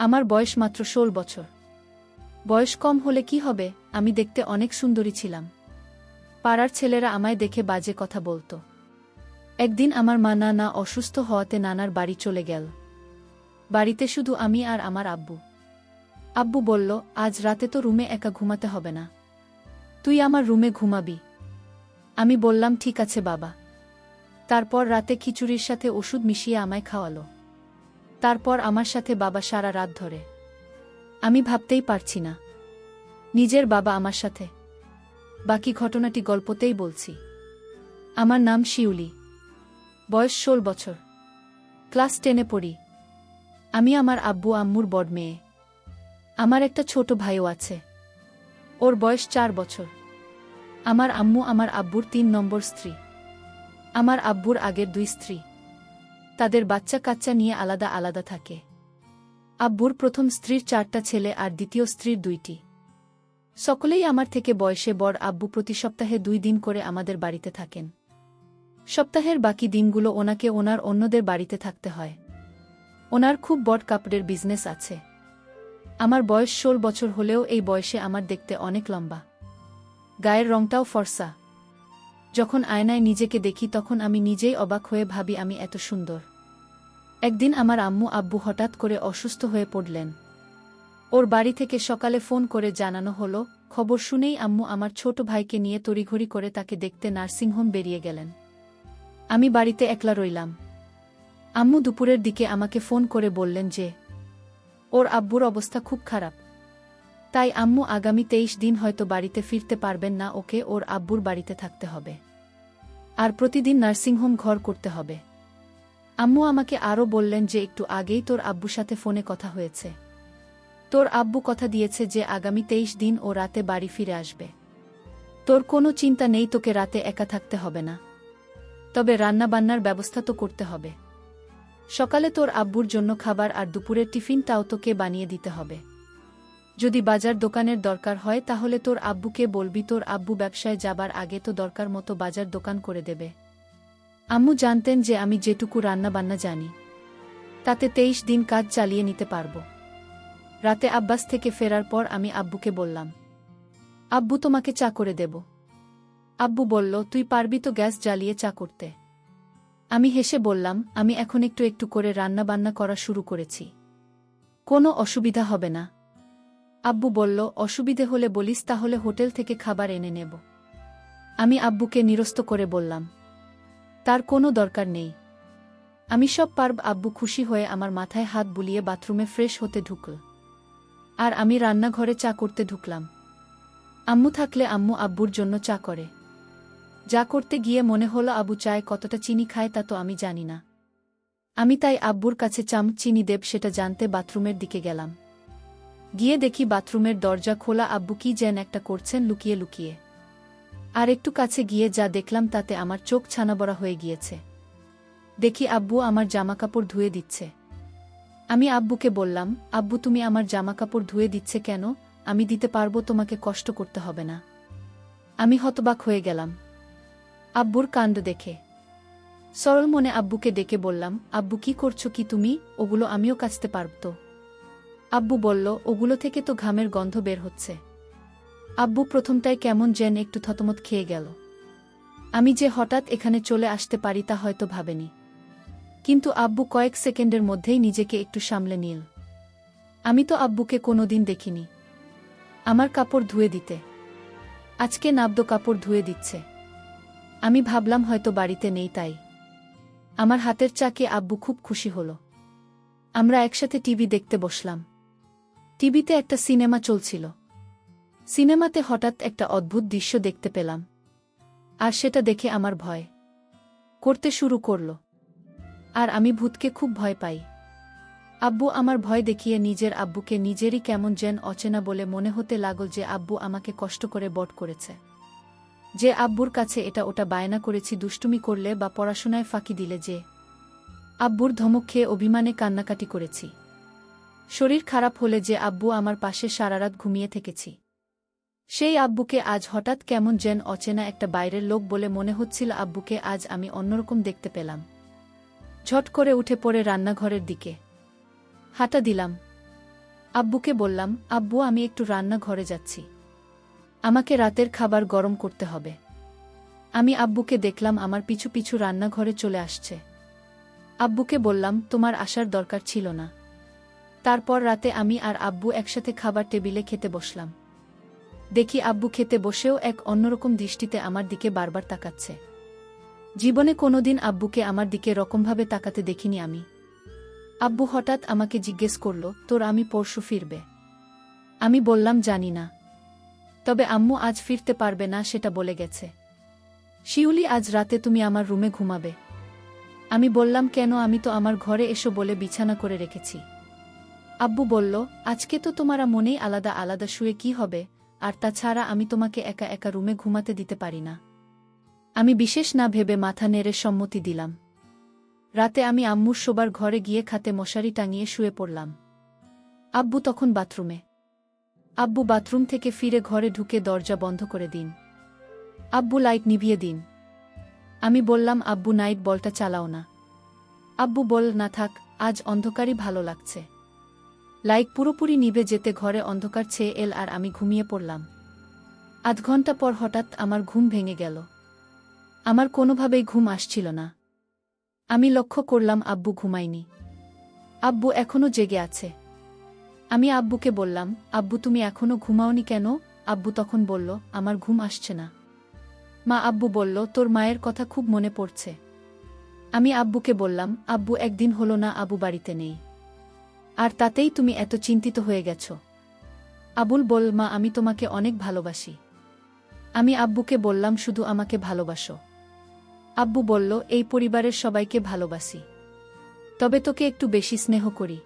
আমার বয়স মাত্র ১৬ বছর। বয়স কম হলে কি হবে, আমি দেখতে অনেক সুন্দরী ছিলাম। পাড়ার ছেলেরা আমায় দেখে বাজে কথা বলতো। একদিন আমার মা নানা অসুস্থ হওয়াতে নানার বাড়ি চলে গেল। বাড়িতে শুধু আমি আর আমার আব্বু। আব্বু বলল, আজ রাতে তো রুমে একা ঘুমাতে হবে না, তুই আমার রুমে ঘুমাবি। আমি বললাম, ঠিক আছে বাবা। তারপর রাতে খিচুড়ির সাথে ওষুধ মিশিয়ে আমায় খাওয়ালো। তারপর আমার সাথে বাবা সারা রাত ধরে। আমি ভাবতেই পারছি না, নিজের বাবা আমার সাথে। বাকি ঘটনাটি গল্পতেই বলছি। আমার নাম শিউলি। বয়স ১৬ বছর। ক্লাস 10-এ পড়ি। আমি আমার আব্বু আম্মুর বড় মেয়ে। আমার একটা ছোট ভাইও আছে, ওর বয়স ৪ বছর। আমার আম্মু আমার আব্বুর ৩ নম্বর স্ত্রী। আমার আব্বুর আগের ২ স্ত্রী। তাদের বাচ্চা কাচ্চা নিয়ে আলাদা আলাদা থাকে। আব্বুর প্রথম স্ত্রীর ৪টা ছেলে আর দ্বিতীয় স্ত্রীর ২টি। সকলেই আমার থেকে বয়সে বড়। আব্বু প্রতি সপ্তাহে ২ দিন করে আমাদের বাড়িতে থাকেন। সপ্তাহের বাকি দিনগুলো ওনাকে ওনার অন্যদের বাড়িতে থাকতে হয়। ওনার খুব বড় কাপড়ের বিজনেস আছে। আমার বয়স ১৬ বছর হলেও এই বয়সে আমার দেখতে অনেক লম্বা। গায়ের রংটাও ফর্সা। যখন আয়নায় নিজেকে দেখি তখন আমি নিজেই অবাক হয়ে ভাবি আমি এত সুন্দর। একদিন আমার আম্মু আব্বু হঠাৎ করে অসুস্থ হয়ে পড়লেন। ওর বাড়ি থেকে সকালে ফোন করে জানানো হলো। খবর শুনেই আম্মু আমার ছোট ভাইকে নিয়ে তড়িঘড়ি করে তাকে দেখতে নার্সিংহোম বেরিয়ে গেলেন। আমি বাড়িতে একলা রইলাম। আম্মু দুপুরের দিকে আমাকে ফোন করে বললেন যে ওর আব্বুর অবস্থা খুব খারাপ। তাই আম্মু আগামী ২৩ দিন হয়তো বাড়িতে ফিরতে পারবেন না, ওকে ওর আব্বুর বাড়িতে থাকতে হবে। আর প্রতিদিন নার্সিংহোম ঘর করতে হবে। আম্মু আমাকে আরও বললেন যে একটু আগেই তোর আব্বুর সাথে ফোনে কথা হয়েছে। তোর আব্বু কথা দিয়েছে যে আগামী ২৩ দিন ও রাতে বাড়ি ফিরে আসবে। তোর কোনো চিন্তা নেই, তোকে রাতে একা থাকতে হবে না। তবে রান্নাবান্নার ব্যবস্থা তো করতে হবে। সকালে তোর আব্বুর জন্য খাবার আর দুপুরের টিফিনটাও তোকে বানিয়ে দিতে হবে। যদি বাজার দোকানের দরকার হয় তাহলে তোর আব্বুকে বলবি, তোর আব্বু ব্যবসায় যাবার আগে তো দরকার মতো বাজার দোকান করে দেবে। আম্মু জানতেন যে আমি যেটুকু রান্নাবান্না জানি তাতে ২৩ দিন কাজ চালিয়ে নিতে পারব। রাতে আব্বাস থেকে ফেরার পর আমি আব্বুকে বললাম, আব্বু তোমাকে চা করে দেব। আব্বু বলল, তুই পারবি তো গ্যাস জ্বালিয়ে চা করতে? আমি হেসে বললাম, আমি এখন একটু একটু করে রান্নাবান্না করা শুরু করেছি, কোনো অসুবিধা হবে না। আব্বু বলল, অসুবিধে হলে বলিস, তাহলে হোটেল থেকে খাবার এনে নেব। আমি আব্বুকে নিরস্ত করে বললাম, তার কোনো দরকার নেই, আমি সব পারব। আব্বু খুশি হয়ে আমার মাথায় হাত বুলিয়ে বাথরুমে ফ্রেশ হতে ঢুকল। আর আমি রান্নাঘরে চা করতে ঢুকলাম। আম্মু থাকলে আম্মু আব্বুর জন্য চা করে। যা করতে গিয়ে মনে হলো আব্বু চায়ে কতটা চিনি খায় তা তো আমি জানি না। আমি তাই আব্বুর কাছে চিনি দেব সেটা জানতে বাথরুমের দিকে গেলাম। গিয়ে দেখি বাথরুমের দরজা খোলা। আব্বু কি যেন একটা করছেন লুকিয়ে লুকিয়ে। আর একটু কাছে গিয়ে যা দেখলাম তাতে আমার চোখ ছানাবড়া হয়ে গিয়েছে। দেখি আব্বু আমার জামাকাপড় ধুয়ে দিচ্ছে। আমি আব্বুকে বললাম, আব্বু তুমি আমার জামাকাপড় ধুয়ে দিচ্ছে কেন? আমি দিতে পারবো, তোমাকে কষ্ট করতে হবে না। আমি হতবাক হয়ে গেলাম আব্বুর কাণ্ড দেখে। সরল মনে আব্বুকে ডেকে বললাম, আব্বু কি করছো কি তুমি? ওগুলো আমিও কাচতে পারব তো? আব্বু বলল, ওগুলো থেকে তো ঘামের গন্ধ বের হচ্ছে। আব্বু প্রথমটায় কেমন যেন একটু থতমত খেয়ে গেল। আমি যে হঠাৎ এখানে চলে আসতে পারি তা হয়তো ভাবেনি। কিন্তু আব্বু কয়েক সেকেন্ডের মধ্যেই নিজেকে একটু সামলে নিল। আমি তো আব্বুকে কোনোদিন দেখিনি আমার কাপড় ধুয়ে দিতে। আজকে নাবদ কাপড় ধুয়ে দিচ্ছে। আমি ভাবলাম হয়তো বাড়িতে নেই, তাই আমার হাতের চাকে আব্বু খুব খুশি হল। আমরা একসাথে টিভি দেখতে বসলাম। টিভিতে একটা সিনেমা চলছিল। সিনেমাতে হঠাৎ একটা অদ্ভুত দৃশ্য দেখতে পেলাম। আর সেটা দেখে আমার ভয় করতে শুরু করল। আর আমি ভূতকে খুব ভয় পাই। আব্বু আমার ভয় দেখিয়ে নিজের আব্বুকে নিজেরই কেমন যেন অচেনা বলে মনে হতে লাগল। যে আব্বু আমাকে কষ্ট করে বট করেছে, যে আব্বুর কাছে এটা ওটা বায়না করেছি দুষ্টুমি করলে বা পড়াশোনায় ফাঁকি দিলে, যে আব্বুর ধমক খেয়ে অভিমানে কান্নাকাটি করেছি, শরীর খারাপ হলে যে আব্বু আমার পাশে সারারাত ঘুমিয়ে থেকেছি, সেই আব্বুকে আজ হঠাৎ কেমন যেন অচেনা একটা বাইরের লোক বলে মনে হচ্ছিল। আব্বুকে আজ আমি অন্যরকম দেখতে পেলাম। ঝট করে উঠে পড়ে রান্নাঘরের দিকে হাঁটা দিলাম। আব্বুকে বললাম, আব্বু আমি একটু রান্নাঘরে যাচ্ছি। আমাকে রাতের খাবার গরম করতে হবে। আমি আব্বুকে দেখলাম আমার পিছু পিছু রান্নাঘরে চলে আসছে। আব্বুকে বললাম, তোমার আসার দরকার ছিল না। তারপর রাতে আমি আর আব্বু একসাথে খাবার টেবিলে খেতে বসলাম। দেখি আব্বু খেতে বসেও এক অন্যরকম দৃষ্টিতে আমার দিকে বারবার তাকাচ্ছে। জীবনে কোনোদিন আব্বুকে আমার দিকে রকমভাবে তাকাতে দেখিনি আমি। আব্বু হঠাৎ আমাকে জিজ্ঞেস করল, তোর আমি পরশু ফিরবে? আমি বললাম, জানি না। তবে আম্মু আজ ফিরতে পারবে না সেটা বলে গেছে। শিউলি, আজ রাতে তুমি আমার রুমে ঘুমাবে। আমি বললাম, কেন? আমি তো আমার ঘরে এসো বলে বিছানা করে রেখেছি। আব্বু বলল, আজকে তো তোমারা মনেই আলাদা আলাদা শুয়ে কি হবে, আর তাছাড়া আমি তোমাকে একা একা রুমে ঘুমাতে দিতে পারি না। আমি বিশেষ না ভেবে মাথা নেড়ে সম্মতি দিলাম। রাতে আমি আম্মুর শোবার ঘরে গিয়ে খাটে মশারি টাঙিয়ে শুয়ে পড়লাম। আব্বু তখন বাথরুমে। আব্বু বাথরুম থেকে ফিরে ঘরে ঢুকে দরজা বন্ধ করে দিন। আব্বু লাইট নিভিয়ে দিন। আমি বললাম, আব্বু নাইট বলটা চালাও না। আব্বু বল, না থাক, আজ অন্ধকারই ভালো লাগছে। লাইট পুরোপুরি নিভে যেতে ঘরে অন্ধকার ছেয়ে এল আর আমি ঘুমিয়ে পড়লাম। আধ ঘন্টা পর হঠাৎ আমার ঘুম ভেঙে গেল। আমার কোনোভাবেই ঘুম আসছিল না। আমি লক্ষ্য করলাম আব্বু ঘুমায়নি। আব্বু এখনো জেগে আছে। আমি আব্বুকে বললাম, আব্বু তুমি এখনো ঘুমাওনি কেন? আব্বু তখন বলল, আমার ঘুম আসছে না। মা, আব্বু বলল, তোর মায়ের কথা খুব মনে পড়ছে। আমি আব্বুকে বললাম, আব্বু একদিন হলো না আবু বাড়িতে নেই, আর তাতেই তুমি এত চিন্তিত হয়ে গেছ। আবুল বল, মা আমি তোমাকে অনেক ভালোবাসি। আমি আব্বুকে বললাম, শুধু আমাকে ভালোবাসো? আব্বু বলল, এই পরিবারের সবাইকে ভালোবাসি, তবে তোকে একটু বেশি স্নেহ করি।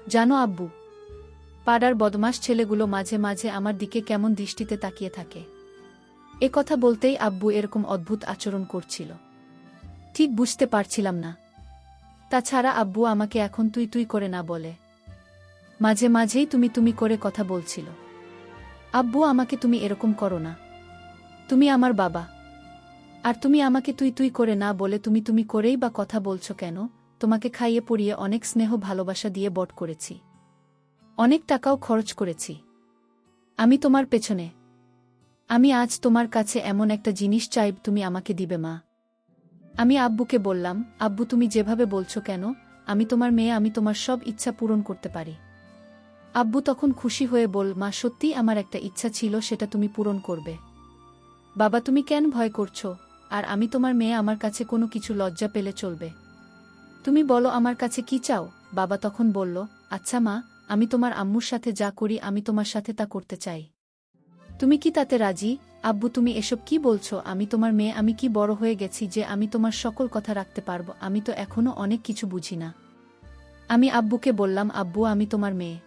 জানো আব্বু, পাড়ার বদমাশ ছেলেগুলো মাঝে মাঝে আমার দিকে কেমন দৃষ্টিতে তাকিয়ে থাকে। এ কথা বলতেই আব্বু এরকম অদ্ভুত আচরণ করছিল। ঠিক বুঝতে পারছিলাম না। তাছাড়া আব্বু আমাকে এখন তুই তুই করে না বলে, মাঝে মাঝেই তুমি তুমি করে কথা বলছিল। আব্বু, আমাকে তুমি এরকম করো না। তুমি আমার বাবা, আর তুমি আমাকে তুই তুই করে না বলে তুমি তুমি করেই বা কথা বলছো কেন? তোমাকে খাইয়ে পড়িয়ে অনেক স্নেহ ভালোবাসা দিয়ে বড় করেছি, অনেক টাকাও খরচ করেছি আমি তোমার পেছনে। আমি আজ তোমার কাছে এমন একটা জিনিস চাই, তুমি আমাকে দিবে মা? আমি আব্বুকে বললাম, আব্বু তুমি যেভাবে বলছো কেন? আমি তোমার মেয়ে, আমি তোমার সব ইচ্ছা পূরণ করতে পারি। আব্বু তখন খুশি হয়ে বল, মা সত্যিই আমার একটা ইচ্ছা ছিল, সেটা তুমি পূরণ করবে। বাবা তুমি কেন ভয় করছো? আর আমি তোমার মেয়ে, আমার কাছে কোনো কিছু লজ্জা পেলে চলবে। তুমি বলো আমার কাছে কি চাও? বাবা তখন বলল, আচ্ছা মা, আমি তোমার আম্মুর সাথে যা করি আমি তোমার সাথে তা করতে চাই। তুমি কি তাতে রাজি? আব্বু তুমি এসব কি বলছো? আমি তোমার মেয়ে, আমি কি বড় হয়ে গেছি যে আমি তোমার সকল কথা রাখতে পারবো? আমি তো এখনো অনেক কিছু বুঝি না। আমি আব্বুকে বললাম, আব্বু আমি তোমার মেয়ে,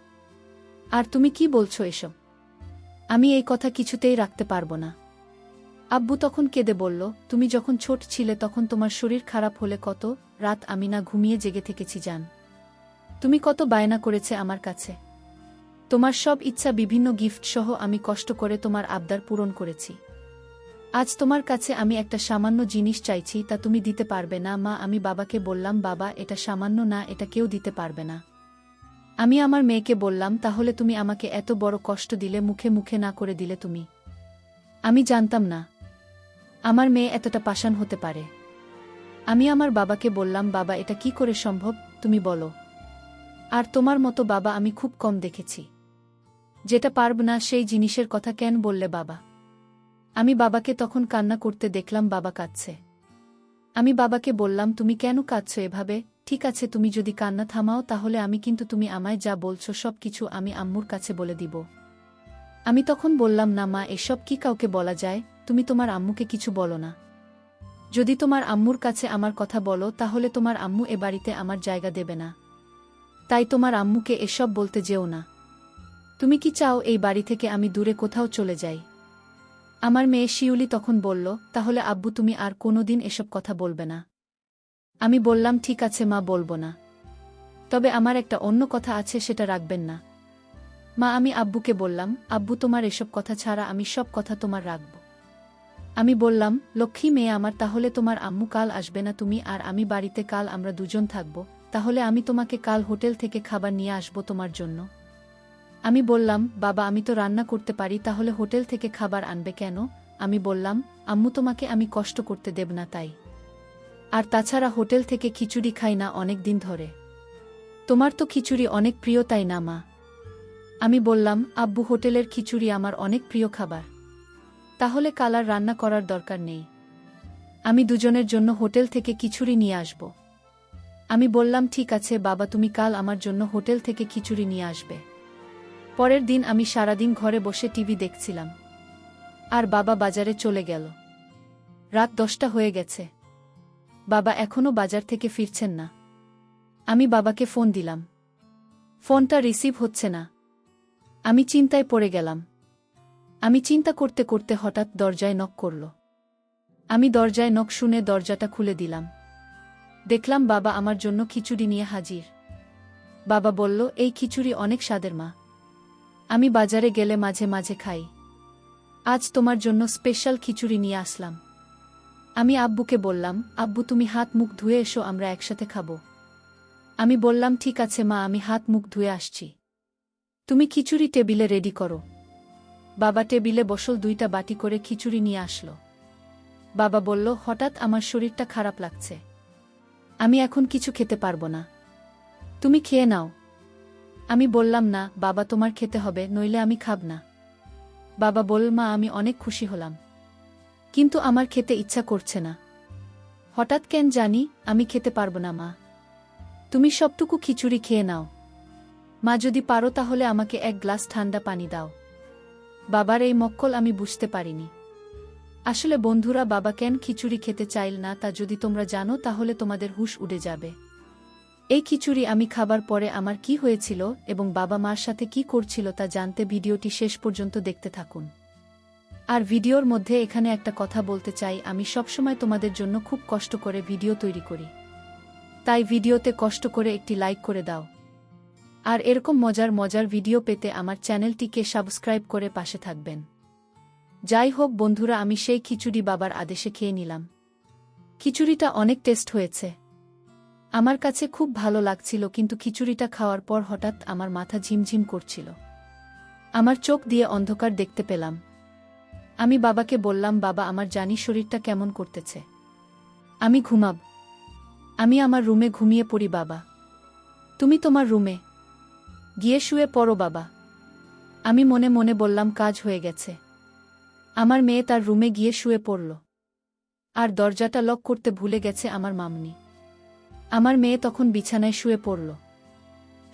আর তুমি কি বলছো এসব? আমি এই কথা কিছুতেই রাখতে পারবো না। আব্বু তখন কেঁদে বলল, তুমি যখন ছোট ছিলে তখন তোমার শরীর খারাপ হলে কত রাত আমি না ঘুমিয়ে জেগে থেকেছি জান। তুমি কত বায়না করেছে আমার কাছে। তোমার সব ইচ্ছা, বিভিন্ন গিফট সহ আমি কষ্ট করে তোমার আবদার পূরণ করেছি। আজ তোমার কাছে আমি একটা সামান্য জিনিস চাইছি, তা তুমি দিতে পারবে না। মা, আমি বাবাকে বললাম, বাবা এটা সামান্য না, এটা কেউ দিতে পারবে না। আমি আমার মেয়েকে বললাম, তাহলে তুমি আমাকে এত বড় কষ্ট দিলে, মুখে মুখে না করে দিলে তুমি? আমি জানতাম না আমার মেয়ে এতটা পাষাণ হতে পারে। আমি আমার বাবাকে বললাম, বাবা এটা কি করে সম্ভব তুমি বলো? আর তোমার মতো বাবা আমি খুব কম দেখেছি। যেটা পারব না সেই জিনিসের কথা কেন বললে বাবা? আমি বাবাকে তখন কান্না করতে দেখলাম, বাবা কাঁদছে। আমি বাবাকে বললাম, তুমি কেন কাঁদছো এভাবে? ঠিক আছে তুমি যদি কান্না থামাও তাহলে আমি কিন্তু তুমি আমায় যা বলছো সব কিছু আমি আম্মুর কাছে বলে দিব। আমি তখন বললাম, না মা, এসব কি কাউকে বলা যায়? তুমি তোমার আম্মুকে কিছু বলো না। যদি তোমার আম্মুর কাছে আমার কথা বলো তাহলে তোমার আম্মু এ বাড়িতে আমার জায়গা দেবে না। তাই তোমার আম্মুকে এসব বলতে যেও না। তুমি কি চাও এই বাড়ি থেকে আমি দূরে কোথাও চলে যাই? আমার মেয়ে শিউলি তখন বলল, তাহলে আব্বু তুমি আর কোনোদিন এসব কথা বলবে না? আমি বললাম, ঠিক আছে মা, বলবো না। তবে আমার একটা অন্য কথা আছে, সেটা রাখবেন না? মা, আমি আব্বুকে বললাম, আব্বু তোমার এসব কথা ছাড়া আমি সব কথা তোমার রাখব। আমি বললাম, লক্ষ্মী মেয়ে আমার, তাহলে তোমার আম্মু কাল আসবে না, তুমি আর আমি বাড়িতে কাল আমরা দুজন থাকব। তাহলে আমি তোমাকে কাল হোটেল থেকে খাবার নিয়ে আসব তোমার জন্য। আমি বললাম, বাবা আমি তো রান্না করতে পারি, তাহলে হোটেল থেকে খাবার আনবে কেন? আমি বললাম, আম্মু তোমাকে আমি কষ্ট করতে দেব না তাই। আর তাছাড়া হোটেল থেকে খিচুড়ি খাই না অনেক দিন ধরে। তোমার তো খিচুড়ি অনেক প্রিয় তাই না মা? আমি বললাম, আব্বু হোটেলের খিচুড়ি আমার অনেক প্রিয় খাবার। তাহলে কাল আর রান্না করার দরকার নেই। আমি দুজনের জন্য হোটেল থেকে খিচুড়ি নিয়ে আসব। আমি বললাম, ঠিক আছে বাবা, তুমি কাল আমার জন্য হোটেল থেকে খিচুড়ি নিয়ে আসবে। পরের দিন আমি সারাদিন ঘরে বসে টিভি দেখছিলাম। আর বাবা বাজারে চলে গেল। রাত 10টা হয়ে গেছে। বাবা এখনও বাজার থেকে ফিরছেন না। আমি বাবাকে ফোন দিলাম। ফোনটা রিসিভ হচ্ছে না। আমি চিন্তায় পড়ে গেলাম। আমি চিন্তা করতে করতে হঠাৎ দরজায় নক করল। আমি দরজায় নক শুনে দরজাটা খুলে দিলাম। দেখলাম বাবা আমার জন্য খিচুড়ি নিয়ে হাজির। বাবা বলল, এই খিচুড়ি অনেক স্বাদের মা। আমি বাজারে গেলে মাঝে মাঝে খাই। আজ তোমার জন্য স্পেশাল খিচুড়ি নিয়ে আসলাম। আমি আব্বুকে বললাম, আব্বু তুমি হাত মুখ ধুয়ে এসো, আমরা একসাথে খাবো। আমি বললাম, ঠিক আছে মা, আমি হাত মুখ ধুয়ে আসছি। তুমি খিচুড়ি টেবিলে রেডি করো। বাবা টেবিলে বসল, 2টা বাটি করে খিচুড়ি নিয়ে আসলো। বাবা বলল, হঠাৎ আমার শরীরটা খারাপ লাগছে। আমি এখন কিছু খেতে পারবো না। তুমি খেয়ে নাও। আমি বললাম, না বাবা, তোমার খেতে হবে, নইলে আমি খাব না। বাবা বলল, মা আমি অনেক খুশি হলাম, কিন্তু আমার খেতে ইচ্ছা করছে না। হঠাৎ কেন জানি আমি খেতে পারবো না মা। তুমি সবটুকু খিচুড়ি খেয়ে নাও। মা যদি পারো তাহলে আমাকে 1 গ্লাস ঠান্ডা পানি দাও। বাবার এই মক্কল আমি বুঝতে পারিনি। আসলে বন্ধুরা, বাবা কেন খিচুড়ি খেতে চাইল না তা যদি তোমরা জানো তাহলে তোমাদের হুঁশ উড়ে যাবে। এই খিচুড়ি আমি খাবার পরে আমার কি হয়েছিল এবং বাবা মার সাথে কি করছিল তা জানতে ভিডিওটি শেষ পর্যন্ত দেখতে থাকুন। আর ভিডিওর মধ্যে এখানে একটা কথা বলতে চাই, আমি সবসময় তোমাদের জন্য খুব কষ্ট করে ভিডিও তৈরি করি। তাই ভিডিওতে কষ্ট করে একটি লাইক করে দাও। আর এরকম মজার মজার ভিডিও পেতে আমার চ্যানেলটিকে সাবস্ক্রাইব করে পাশে থাকবেন। যাই হোক বন্ধুরা, আমি সেই খিচুড়ি বাবার আদেশে খেয়ে নিলাম। খিচুড়িটা অনেক টেস্ট হয়েছে। আমার কাছে খুব ভালো লাগছিল, কিন্তু খিচুড়িটা খাওয়ার পর হঠাৎ আমার মাথা ঝিমঝিম করছিল। আমার চোখ দিয়ে অন্ধকার দেখতে পেলাম। আমি বাবাকে বললাম, বাবা আমার জানি শরীরটা কেমন করতেছে। আমি ঘুমাব। আমি আমার রুমে ঘুমিয়ে পড়ি বাবা। তুমি তোমার রুমে গিয়ে শুয়ে পড়ো বাবা। আমি মনে মনে বললাম, কাজ হয়ে গেছে। আমার মেয়ে তার রুমে গিয়ে শুয়ে পড়ল। আর দরজাটা লক করতে ভুলে গেছে আমার মামনি। আমার মেয়ে তখন বিছানায় শুয়ে পড়ল।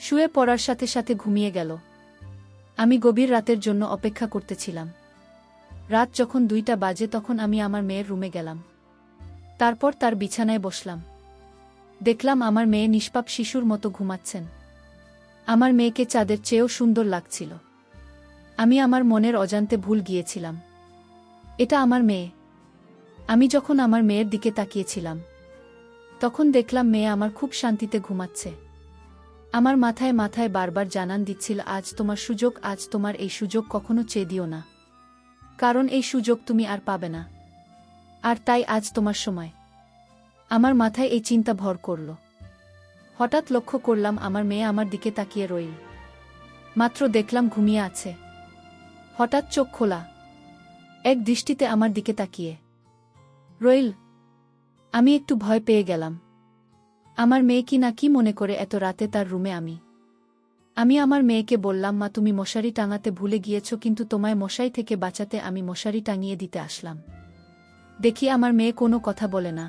শুয়ে পড়ার সাথে সাথে ঘুমিয়ে গেল। আমি গভীর রাতের জন্য অপেক্ষা করতেছিলাম। রাত যখন 2টা বাজে তখন আমি আমার মেয়ের রুমে গেলাম। তারপর তার বিছানায় বসলাম। দেখলাম আমার মেয়ে নিষ্পাপ শিশুর মতো ঘুমাচ্ছেন। আমার মেয়েকে চাঁদের চেয়েও সুন্দর লাগছিল। আমি আমার মনের অজান্তে ভুল গিয়েছিলাম। এটা আমার মেয়ে। আমি যখন আমার মেয়ের দিকে তাকিয়েছিলাম তখন দেখলাম মেয়ে আমার খুব শান্তিতে ঘুমাচ্ছে। আমার মাথায় মাথায় বারবার জানান দিচ্ছিল, আজ তোমার সুযোগ, আজ তোমার এই সুযোগ কখনো চেয়ে দিও না, কারণ এই সুযোগ তুমি আর পাবে না। আর তাই আজ তোমার সময়। আমার মাথায় এই চিন্তা ভর করল। হঠাৎ লক্ষ্য করলাম আমার মেয়ে আমার দিকে তাকিয়ে রইল। মাত্র দেখলাম ঘুমিয়ে আছে। হঠাৎ চোখ খোলা, এক দৃষ্টিতে আমার দিকে তাকিয়ে রইল। আমি একটু ভয় পেয়ে গেলাম। আমার মেয়ে কি না কি মনে করে এত রাতে তার রুমে আমি আমার মেয়েকে বললাম, মা তুমি মশারি টাঙাতে ভুলে গিয়েছ, কিন্তু তোমায় মশারি থেকে বাঁচাতে আমি মশারি টাঙিয়ে দিতে আসলাম। দেখি আমার মেয়ে কোনো কথা বলে না,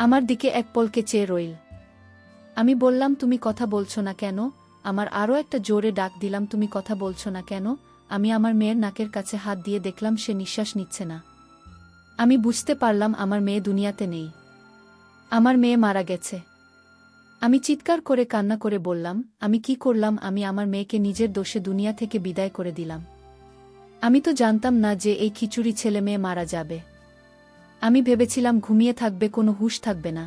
আমার দিকে এক পলকে চেয়ে রইল। আমি বললাম, তুমি কথা বলছো না কেন? আমার আরও একটা জোরে ডাক দিলাম, তুমি কথা বলছো না কেন? আমি আমার মেয়ের নাকের কাছে হাত দিয়ে দেখলাম সে নিঃশ্বাস নিচ্ছে না। আমি বুঝতে পারলাম আমার মেয়ে দুনিয়াতে নেই। আমার মেয়ে মারা গেছে। আমি চিৎকার করে কান্না করে বললাম, আমি কি করলাম? আমি আমার মেয়েকে নিজের দোষে দুনিয়া থেকে বিদায় করে দিলাম। আমি তো জানতাম না যে এই খিচুড়ি ছেলে মেয়ে মারা যাবে। আমি ভেবেছিলাম ঘুমিয়ে থাকবে, কোনো হুঁশ থাকবে না।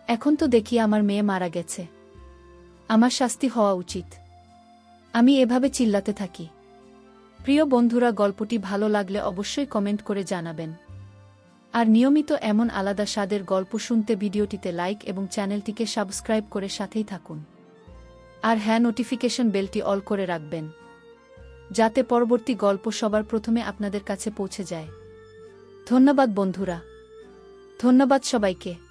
এখন তো দেখি আমার মেয়ে মারা গেছে। আমার শাস্তি হওয়া উচিত। আমি এভাবে চিল্লাতে থাকি। প্রিয় বন্ধুরা, গল্পটি ভালো লাগলে অবশ্যই কমেন্ট করে জানাবেন। আর নিয়মিত এমন আলাদা স্বাদের গল্প শুনতে ভিডিওটিতে লাইক এবং চ্যানেলটিকে সাবস্ক্রাইব করে সাথেই থাকুন। আর হ্যাঁ, নোটিফিকেশন বেলটি অল করে রাখবেন, যাতে পরবর্তী গল্প সবার প্রথমে আপনাদের কাছে পৌঁছে যায়। ধন্যবাদ বন্ধুরা। ধন্যবাদ সবাইকে।